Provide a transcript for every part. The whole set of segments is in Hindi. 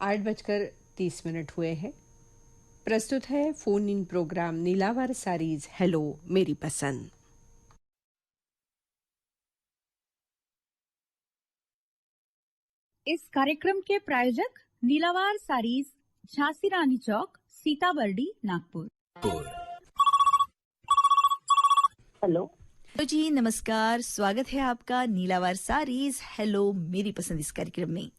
8:30 हुए हैं। प्रस्तुत है phone in programme Neelawar sarees hello मेरी पसंद। इस कार्यक्रम के प्रायोजक नीलावार सारीज, झांसी रानी चौक, सीताबर्डी, नागपुर। हेलो जी नमस्कार, स्वागत है आपका नीलावार सारीज हेलो मेरी पसंद इस कार्यक्रम में।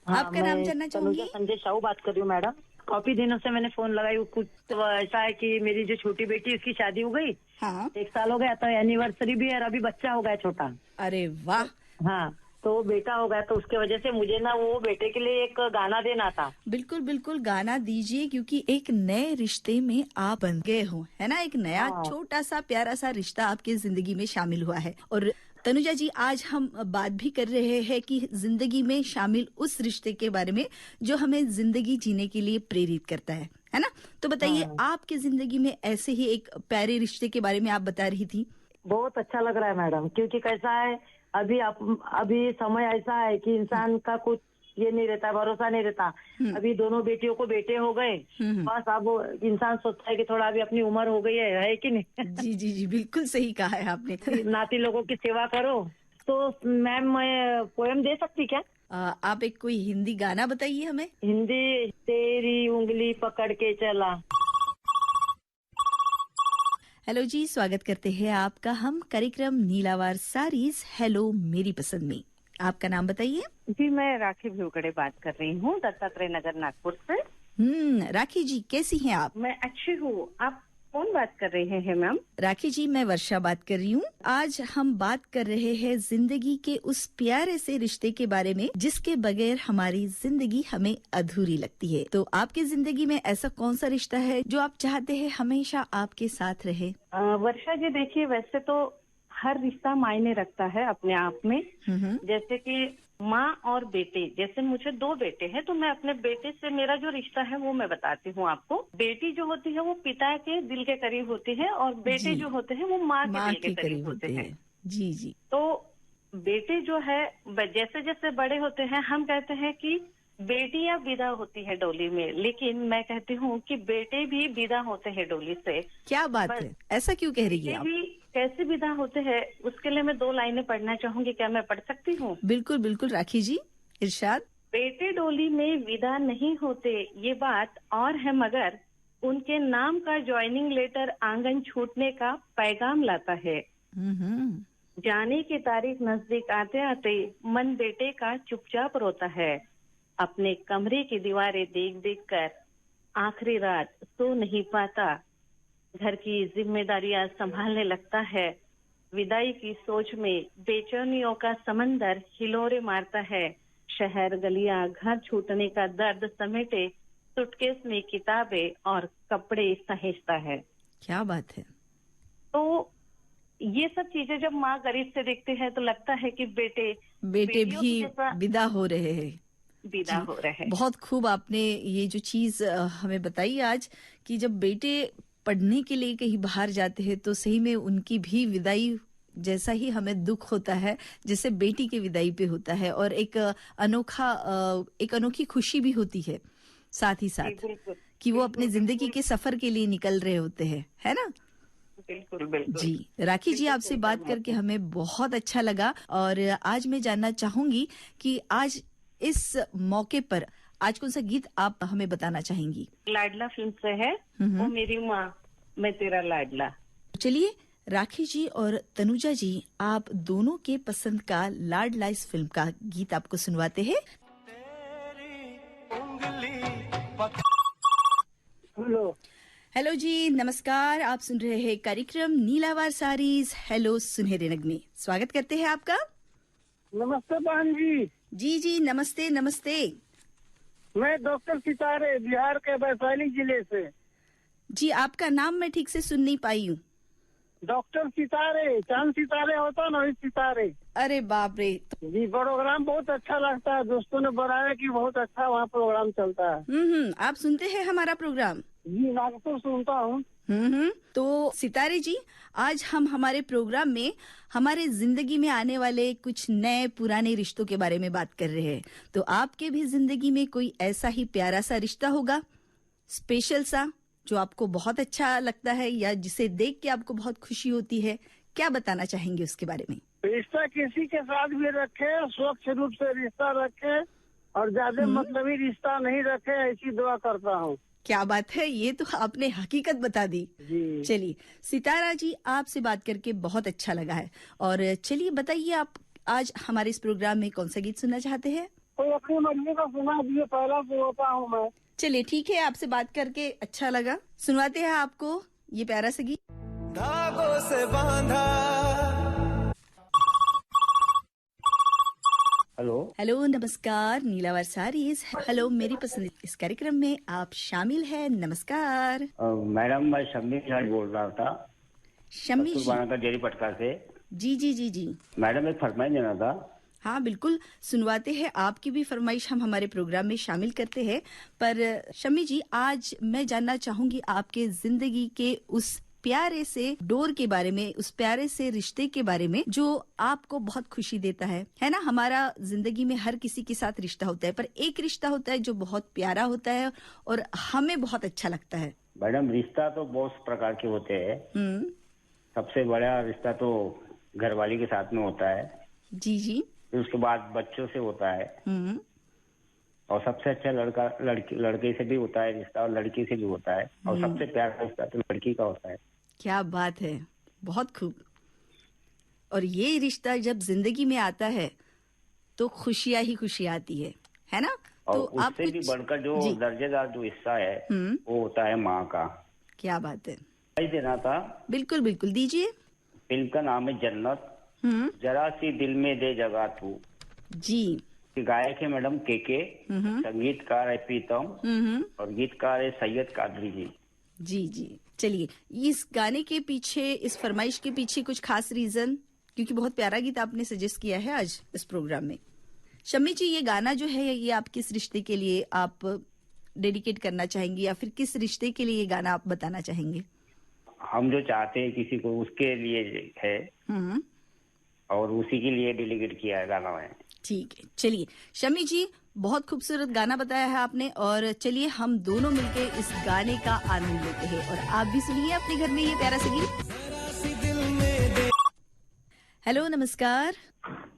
आपका नाम जानना चाहूंगी? संजय साहू बात कर रही हूँ मैडम। काफी दिनों से मैंने फोन लगाई, कुछ तो ऐसा है कि मेरी जो छोटी बेटी उसकी शादी हो गई। हाँ। 1 साल हो गया, तो एनिवर्सरी भी है और अभी बच्चा हो गया छोटा। अरे वाह। हाँ, तो बेटा हो गया, तो उसके वजह से मुझे ना वो बेटे के लिए एक गाना देना था। बिल्कुल बिल्कुल गाना दीजिए, क्योंकि एक नए रिश्ते में आप बन गए हो, है ना। एक नया छोटा सा प्यारा सा रिश्ता आपकी जिंदगी में शामिल हुआ है। और तनुजा जी, आज हम बात भी कर रहे हैं कि जिंदगी में शामिल उस रिश्ते के बारे में जो हमें जिंदगी जीने के लिए प्रेरित करता है ना। तो बताइए, आपकी जिंदगी में ऐसे ही एक प्यारे रिश्ते के बारे में आप बता रही थी। बहुत अच्छा लग रहा है मैडम, क्योंकि कैसा है अभी समय ऐसा है कि इंसान का कुछ ये नहीं रहता, भरोसा नहीं रहता। अभी दोनों बेटियों को बेटे हो गए, बस अब इंसान सोचता है कि थोड़ा अभी अपनी उम्र हो गई है कि नहीं। जी जी जी, बिल्कुल सही कहा है आपने। नाती लोगों की सेवा करो। तो मैम, मैं पोएम दे सकती क्या? आप एक कोई हिंदी गाना बताइए हमें। हिंदी, तेरी उंगली पकड़ के चला। हेलो जी, स्वागत करते हैं आपका हम कार्यक्रम नीलावार सारीज हेलो मेरी पसंद में। आपका नाम बताइए। जी, मैं राखी भिवगड़े बात कर रही हूँ, दत्तात्रेय नगर, नागपुर से। राखी जी, कैसी हैं आप? मैं अच्छी हूँ। आप कौन बात कर रहे हैं मैम? राखी जी, मैं वर्षा बात कर रही हूँ। आज हम बात कर रहे हैं जिंदगी के उस प्यारे से रिश्ते के बारे में जिसके बगैर हमारी जिंदगी हमें अधूरी लगती है। तो आपकी जिंदगी में ऐसा कौन सा रिश्ता है जो आप चाहते हैं हमेशा आपके साथ रहे? वर्षा जी, देखिए, वैसे तो हर रिश्ता मायने रखता है अपने आप में। जैसे कि माँ और बेटे, जैसे मुझे 2 बेटे हैं, तो मैं अपने बेटे से मेरा जो रिश्ता है वो मैं बताती हूँ आपको। बेटी जो होती है वो पिता के दिल के करीब होती है और बेटे जो होते हैं वो माँ के दिल के करीब होते हैं। जी जी। तो बेटे जो है, जैसे जैसे बड़े होते हैं, हम कहते हैं कि बेटियां विदा होती है डोली में, लेकिन मैं कहती हूँ कि बेटे भी विदा होते हैं डोली से। क्या बात है, ऐसा क्यों कह रही है आप? कैसे विदा होते हैं, उसके लिए मैं 2 लाइनें पढ़ना चाहूंगी। क्या मैं पढ़ सकती हूँ? बिल्कुल बिल्कुल राखी जी, इरशाद। बेटे डोली में विदा नहीं होते ये बात और है, मगर उनके नाम का ज्वाइनिंग लेटर आंगन छूटने का पैगाम लाता है। जाने की तारीख नजदीक आते आते मन बेटे का चुपचाप रोता है। अपने कमरे की दीवारें देख देख कर आखिरी रात सो नहीं पाता। घर की जिम्मेदारियां संभालने लगता है। विदाई की सोच में बेचैनियों का समंदर हिलोरे मारता है। शहर गलियां घर छूटने का दर्द समेटे सूटकेस में किताबें और कपड़े सहेजता है। क्या बात है। तो ये सब चीजें जब माँ करीब से देखते हैं तो लगता है कि बेटे भी विदा हो रहे हैं, विदा हो रहे हैं। बहुत खूब आपने ये जो चीज हमें बताई आज, कि जब बेटे पढ़ने के लिए कहीं बाहर जाते हैं तो सही में उनकी भी विदाई जैसा ही हमें दुख होता है जैसे बेटी के विदाई पे होता है, और एक अनोखी खुशी भी होती है साथ ही साथ कि वो अपने जिंदगी के सफर के लिए निकल रहे होते हैं, है ना। बिल्कुल बिल्कुल जी राखी जी, आपसे बात करके हमें बहुत अच्छा लगा। और आज मैं जानना चाहूंगी कि आज इस मौके पर आज कौन सा गीत आप हमें बताना चाहेंगी? लाडला फिल्म से है, वो मेरी माँ मैं तेरा लाडला। चलिए राखी जी और तनुजा जी, आप दोनों के पसंद का लाडला इस फिल्म का गीत आपको सुनवाते हैं। हेलो जी, नमस्कार। आप सुन रहे हैं कार्यक्रम नीलावार सारीज हेलो सुनहरे रंग में। स्वागत करते हैं आपका। नमस्ते बहन जी। जी जी, नमस्ते नमस्ते। मैं डॉक्टर सितारे, बिहार के वैशाली जिले से। जी, आपका नाम मैं ठीक से सुन नहीं पाई हूँ। डॉक्टर सितारे, चांद सितारे होता ना, इस सितारे। अरे बाप रे। जी, प्रोग्राम बहुत अच्छा लगता है। दोस्तों ने बताया कि बहुत अच्छा वहाँ प्रोग्राम चलता है। आप सुनते हैं हमारा प्रोग्राम? जी, नागपुर सुनता हूँ। तो सितारे जी, आज हम हमारे प्रोग्राम में हमारे जिंदगी में आने वाले कुछ नए पुराने रिश्तों के बारे में बात कर रहे हैं। तो आपके भी जिंदगी में कोई ऐसा ही प्यारा सा रिश्ता होगा, स्पेशल सा, जो आपको बहुत अच्छा लगता है या जिसे देख के आपको बहुत खुशी होती है। क्या बताना चाहेंगे उसके बारे में? रिश्ता किसी के साथ भी रखे, स्वच्छ रूप से रिश्ता रखे और ज्यादा मतलबी रिश्ता नहीं रखे, ऐसी दुआ करता हूँ। क्या बात है, ये तो आपने हकीकत बता दी जी। चलिए सितारा जी, आपसे बात करके बहुत अच्छा लगा है। और चलिए बताइए, आप आज हमारे इस प्रोग्राम में कौन सा गीत सुनना चाहते हैं? कोई अपनी मर्जी का सुना दिए, पहला से होता हूँ मैं। चलिए ठीक है, आपसे बात करके अच्छा लगा। सुनवाते हैं आपको ये प्यारा सा गीत। धागों से बांधा। हेलो नमस्कार, नीलावर सारीज हेलो मेरी पसंद इस कार्यक्रम में आप शामिल हैं। नमस्कार मैडम, मैं शम्मी झाड़ी बोल रहा था, शम्मी जी। का जेरी पटका से। जी जी जी जी मैडम, एक फरमाइश देना था। हाँ बिल्कुल, सुनवाते हैं। आपकी भी फरमाइश हम हमारे प्रोग्राम में शामिल करते हैं। पर शम्मी जी, आज मैं जानना चाहूंगी आपके जिंदगी के उस प्यारे से डोर के बारे में, उस प्यारे से रिश्ते के बारे में जो आपको बहुत खुशी देता है ना। हमारा जिंदगी में हर किसी के साथ रिश्ता होता है, पर एक रिश्ता होता है जो बहुत प्यारा होता है और हमें बहुत अच्छा लगता है। मैडम, रिश्ता तो बहुत प्रकार के होते हैं। सबसे बड़ा रिश्ता तो घरवाली के साथ में होता है। जी जी। फिर उसके बाद बच्चों से होता है, और सबसे अच्छा लड़के से भी होता है रिश्ता, और लड़की से भी होता है, और सबसे प्यारा रिश्ता तो लड़की का होता है। क्या बात है, बहुत खूब। और ये रिश्ता जब जिंदगी में आता है तो खुशियां ही खुशियां आती है ना। और तो उससे भी बढ़कर जो दर्जेदार जो हिस्सा है वो होता है माँ का। क्या बात है, देना था। बिल्कुल बिल्कुल दीजिए। फिल्म का नाम है जन्नत, जरा सी दिल में दे जगह तू। जी। गायक है मैडम के, संगीतकार है प्रीतम, और गीतकार है सैयद कादरी जी। जी जी। चलिए, इस गाने के पीछे, इस फरमाइश के पीछे कुछ खास रीजन, क्योंकि बहुत प्यारा गीत आपने सजेस्ट किया है आज इस प्रोग्राम में। शम्मी जी, ये गाना जो है ये आप किस रिश्ते के लिए आप डेडिकेट करना चाहेंगे, या फिर किस रिश्ते के लिए ये गाना आप बताना चाहेंगे? हम जो चाहते हैं किसी को, उसके लिए है, और उसी के लिए डेलीगेट किया है गाना है। ठीक है, चलिए शम्मी जी, बहुत खूबसूरत गाना बताया है आपने, और चलिए हम दोनों मिलके इस गाने का आनंद लेते हैं। और आप भी सुनिए अपने घर में ये प्यारा सा गीत। हेलो नमस्कार।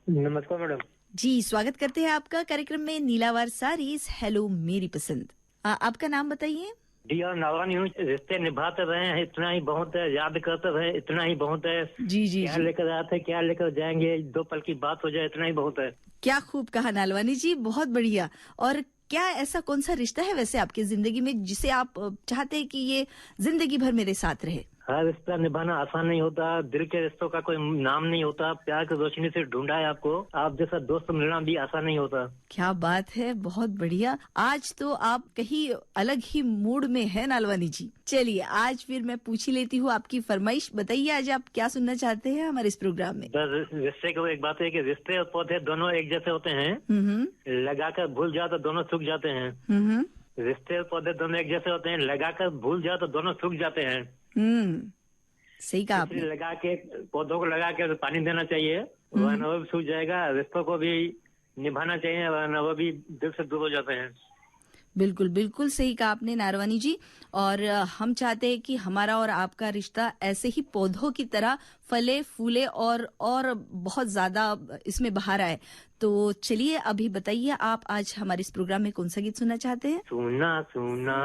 नमस्कार मैडम जी, स्वागत करते हैं आपका कार्यक्रम में नीलावार सारीज हेलो मेरी पसंद। आपका नाम बताइए। जी, और नारायण यूं रिश्ते निभाते रहे हैं, इतना ही बहुत है, याद करते रहे इतना ही बहुत है। जी जी क्या जी। लेकर आते, क्या लेकर जाएंगे, 2 पल की बात हो जाए, इतना ही बहुत है। क्या खूब कहा नालवानी जी, बहुत बढ़िया। और क्या ऐसा कौन सा रिश्ता है वैसे आपकी जिंदगी में जिसे आप चाहते हैं कि ये जिंदगी भर मेरे साथ रहे? हर रिश्ता निभाना आसान नहीं होता, दिल के रिश्तों का कोई नाम नहीं होता, प्यार की रोशनी से ढूंढा है आपको, आप जैसा दोस्त मिलना भी आसान नहीं होता। क्या बात है, बहुत बढ़िया। आज तो आप कहीं अलग ही मूड में है नालवानी जी। चलिए, आज फिर मैं पूछ ही लेती हूँ आपकी फरमाइश। बताइए, आज आप क्या सुनना चाहते हैं हमारे इस प्रोग्राम में? रिश्ते को एक बात है कि रिश्ते और पौधे दोनों एक जैसे होते हैं, लगाकर भूल जाओ तो दोनों सूख जाते हैं। रिश्ते और पौधे दोनों एक जैसे होते हैं, लगाकर भूल जाओ तो दोनों सूख जाते हैं। सही कहा आपने। लगा के, पौधों को लगा के पानी देना चाहिए, वरना वो भी सूख जाएगा। रिश्तों को भी निभाना चाहिए, वरना वो भी दिल से दूर हो जाते हैं। बिल्कुल बिल्कुल सही कहा आपने नारवानी जी। और हम चाहते हैं कि हमारा और आपका रिश्ता ऐसे ही पौधों की तरह फले फूले और बहुत ज्यादा इसमें बहार आए। तो चलिए, अभी बताइए, आप आज हमारे इस प्रोग्राम में कौन सा गीत सुनना चाहते हैं? सुना सुना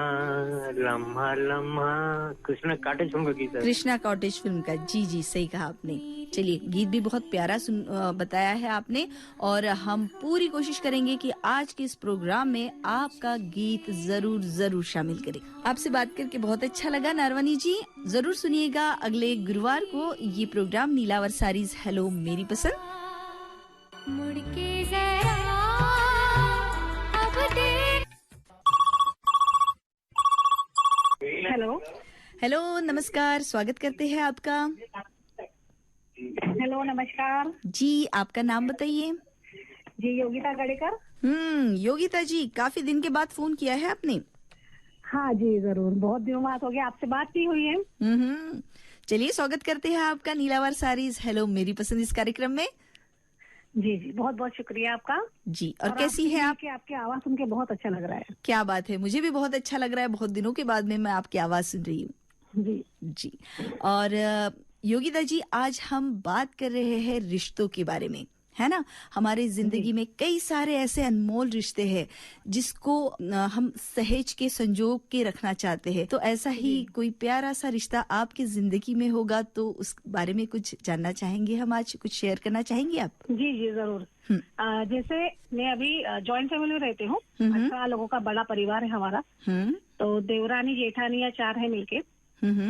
लम्हा लम्हा, कृष्णा कॉटेज फिल्म का गीत है। कृष्णा कॉटेज फिल्म का। जी जी, सही कहा आपने। चलिए, गीत भी बहुत प्यारा बताया है आपने, और हम पूरी कोशिश करेंगे कि आज के इस प्रोग्राम में आपका गीत जरूर जरूर शामिल करें। आपसे बात करके बहुत अच्छा लगा नारवानी जी। जरूर सुनिएगा अगले गुरुवार को ये प्रोग्राम नीलावर सारीज हेलो मेरी पसंद। मुड़ के जरा अब देख। हेलो नमस्कार, स्वागत करते हैं आपका। हेलो नमस्कार जी, आपका नाम बताइए। जी, योगिता गड़ेकर। योगिता जी, काफी दिन के बाद फोन किया है आपने। हाँ जी जरूर, बहुत दिनों बाद हो गया, आपसे बात नहीं हुई है। चलिए स्वागत करते हैं आपका नीलावर सारीज हेलो मेरी पसंद इस कार्यक्रम में। जी जी, बहुत बहुत शुक्रिया आपका जी। और कैसी है आप? आपकी आवाज सुन के बहुत अच्छा लग रहा है। क्या बात है, मुझे भी बहुत अच्छा लग रहा है, बहुत दिनों के बाद में मैं आपकी आवाज सुन रही हूँ। जी जी। और योगिता जी, आज हम बात कर रहे हैं रिश्तों के बारे में, है ना। हमारे जिंदगी में कई सारे ऐसे अनमोल रिश्ते हैं जिसको हम सहेज के संजोग के रखना चाहते हैं। तो ऐसा ही कोई प्यारा सा रिश्ता आपकी जिंदगी में होगा तो उस बारे में कुछ जानना चाहेंगे हम, आज कुछ शेयर करना चाहेंगे आप? जी जी जरूर। जैसे मैं अभी जॉइंट फैमिली में रहती हूँ, 18 लोगों का बड़ा परिवार है हमारा। तो देवरानी जेठानी या 4 है मिलके।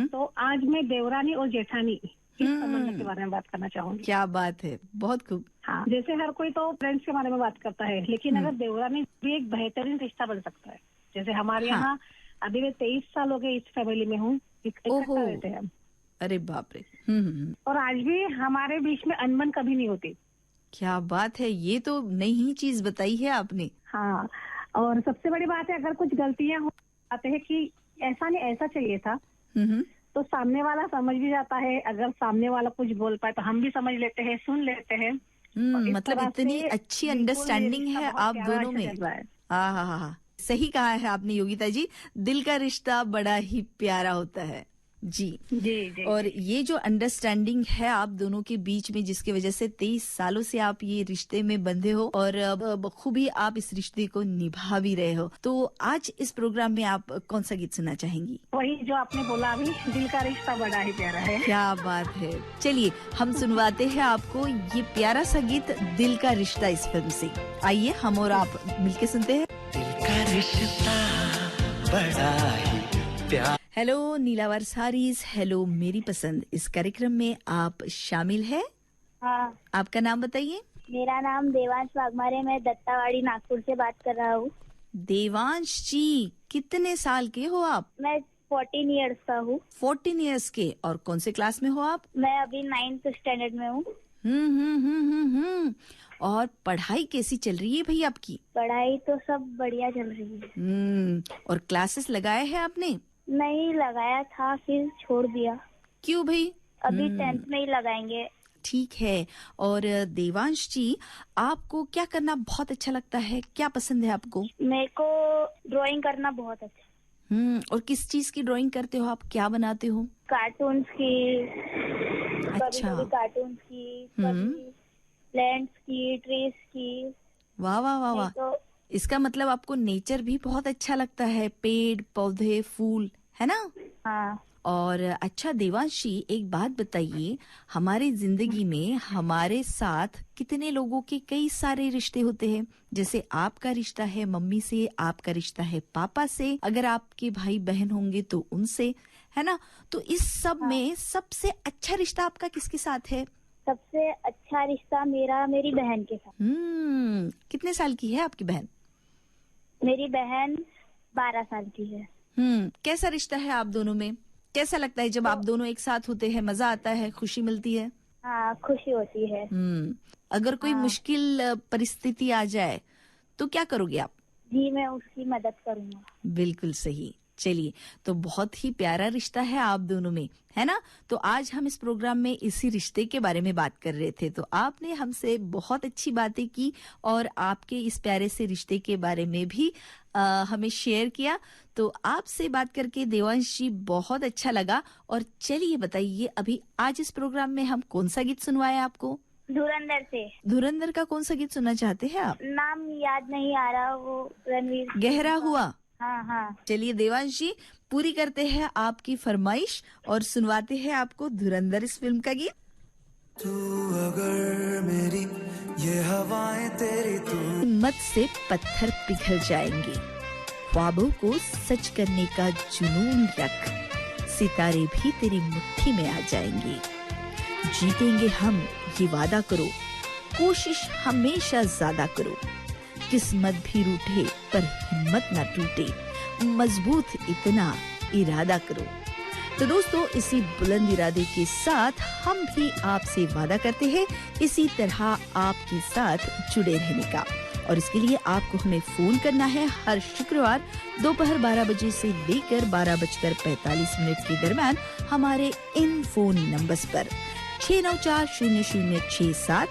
तो आज मैं देवरानी और जेठानी इस संबंध के बारे में बात करना चाहूंगी। क्या बात है, बहुत खूब। हाँ, जैसे हर कोई तो फ्रेंड्स के बारे में बात करता है, लेकिन अगर देवरानी भी एक बेहतरीन रिश्ता बन सकता है। जैसे हमारे यहाँ अभी मैं 23 साल हो गए इस फैमिली में हूँ, इकट्ठा रहते हैं हम। अरे बाप रे। और आज भी हमारे बीच में अनबन कभी नहीं होती। क्या बात है, ये तो नई ही चीज बताई है आपने। हाँ, और सबसे बड़ी बात है, अगर कुछ गलतियां हो जाते हैं कि ऐसा नहीं ऐसा चाहिए था, तो सामने वाला समझ भी जाता है। अगर सामने वाला कुछ बोल पाए तो हम भी समझ लेते हैं, सुन लेते हैं। मतलब इतनी अच्छी अंडरस्टैंडिंग है आप दोनों में। हाँ, सही कहा है आपने योगिता जी, दिल का रिश्ता बड़ा ही प्यारा होता है। जी जी। और ये जो अंडरस्टैंडिंग है आप दोनों के बीच में, जिसकी वजह से 23 सालों से आप ये रिश्ते में बंधे हो और बखूबी आप इस रिश्ते को निभा भी रहे हो। तो आज इस प्रोग्राम में आप कौन सा गीत सुनना चाहेंगी? वही जो आपने बोला अभी, दिल का रिश्ता बड़ा ही प्यारा है। क्या बात है। चलिए हम सुनवाते हैं आपको ये प्यारा सा गीत दिल का रिश्ता इस फिल्म से। आइए हम और आप मिलके सुनते हैं। दिल का रिश्ता बड़ा ही प्यारा। हेलो नीलावर सारीज हेलो मेरी पसंद इस कार्यक्रम में आप शामिल है। हाँ। आपका नाम बताइए। मेरा नाम देवांश वाघमारे, मैं दत्तावाड़ी नागपुर से बात कर रहा हूँ। देवांश जी, कितने साल के हो आप? मैं 14 इयर्स का हूँ। 14 इयर्स के। और कौन से क्लास में हो आप? मैं अभी 9th स्टैंडर्ड में हूँ। और पढ़ाई कैसी चल रही है भाई आपकी? पढ़ाई तो सब बढ़िया चल रही है। और क्लासेस लगाए हैं आपने? नहीं लगाया था, फिर छोड़ दिया। क्यों भाई? अभी 10th में ही लगाएंगे। ठीक है। और देवांश जी, आपको क्या करना बहुत अच्छा लगता है, क्या पसंद है आपको? मेरे को ड्राइंग करना बहुत अच्छा। और किस चीज की ड्राइंग करते हो आप, क्या बनाते हो? कार्टून्स की। अच्छा। कभी कार्टून्स की, कभी प्लांट्स की, ट्रीज की। वाह वाह वाह वाह। तो इसका मतलब आपको नेचर भी बहुत अच्छा लगता है, पेड़ पौधे फूल, है ना? हाँ। और अच्छा देवांशी, एक बात बताइए, हमारी जिंदगी में हमारे साथ कितने लोगों के कई सारे रिश्ते होते हैं। जैसे आपका रिश्ता है मम्मी से, आपका रिश्ता है पापा से, अगर आपके भाई बहन होंगे तो उनसे, है ना? तो इस सब में सबसे अच्छा रिश्ता आपका किसके साथ है? सबसे अच्छा रिश्ता मेरा मेरी बहन के साथ। कितने साल की है आपकी बहन? मेरी बहन 12 साल की है। कैसा रिश्ता है आप दोनों में? कैसा लगता है जब आप दोनों एक साथ होते हैं? मजा आता है, खुशी मिलती है? हाँ, खुशी होती है। अगर कोई मुश्किल परिस्थिति आ जाए तो क्या करोगे आप? जी, मैं उसकी मदद करूँगा। बिल्कुल सही। चलिए, तो बहुत ही प्यारा रिश्ता है आप दोनों में, है ना? तो आज हम इस प्रोग्राम में इसी रिश्ते के बारे में बात कर रहे थे, तो आपने हमसे बहुत अच्छी बातें की और आपके इस प्यारे से रिश्ते के बारे में भी हमें शेयर किया। तो आपसे बात करके देवांश जी बहुत अच्छा लगा। और चलिए बताइए, अभी आज इस प्रोग्राम में हम कौन सा गीत सुनवाए आपको? धुरंधर से। धुरंधर का कौन सा गीत सुनना चाहते हैं आप? नाम याद नहीं आ रहा, वो रणवीर। गहरा हुआ। हाँ। चलिए देवांश जी, पूरी करते हैं आपकी फरमाइश और सुनवाते हैं आपको धुरंधर इस फिल्म का गीत। तू अगर मेरी ये हवाएं तेरी, तू हिम्मत से पत्थर पिघल जाएंगे, ख्वाबों को सच करने का जुनून रख, सितारे भी तेरी मुट्ठी में आ जाएंगे। जीतेंगे हम, ये वादा करो, कोशिश हमेशा ज्यादा करो, किस्मत भी रूठे पर हिम्मत ना टूटे, मजबूत इतना इरादा करो। तो दोस्तों, इसी बुलंद इरादे के साथ हम भी आपसे वादा करते हैं इसी तरह आपके साथ जुड़े रहने का। और इसके लिए आपको हमें फोन करना है हर शुक्रवार दोपहर 12 बजे से लेकर 12:45 के दरम्यान हमारे इन फोन नंबर्स पर 6940067,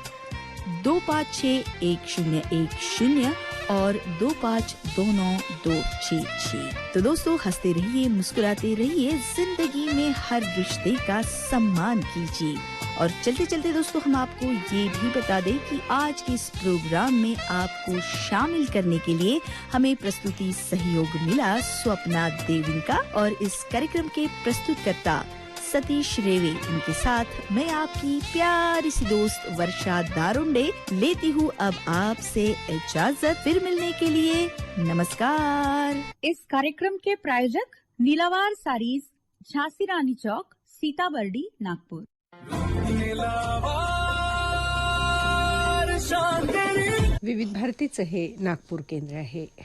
2561010 और 25292266। तो दोस्तों हंसते रहिए, मुस्कुराते रहिए, जिंदगी में हर रिश्ते का सम्मान कीजिए। और चलते चलते दोस्तों हम आपको ये भी बता दें कि आज के इस प्रोग्राम में आपको शामिल करने के लिए हमें प्रस्तुति सहयोग मिला स्वप्ना देविन का, और इस कार्यक्रम के प्रस्तुतकर्ता सतीश रेवे, इनके साथ मैं आपकी प्यारी सी दोस्त वर्षा दारुंडे लेती हूँ अब आपसे इजाजत। फिर मिलने के लिए नमस्कार। इस कार्यक्रम के प्रायोजक नीलावार सारीज, झांसी रानी चौक, सीताबर्डी, नागपुर। विविध भारतीचं हे नागपूर केंद्र आहे.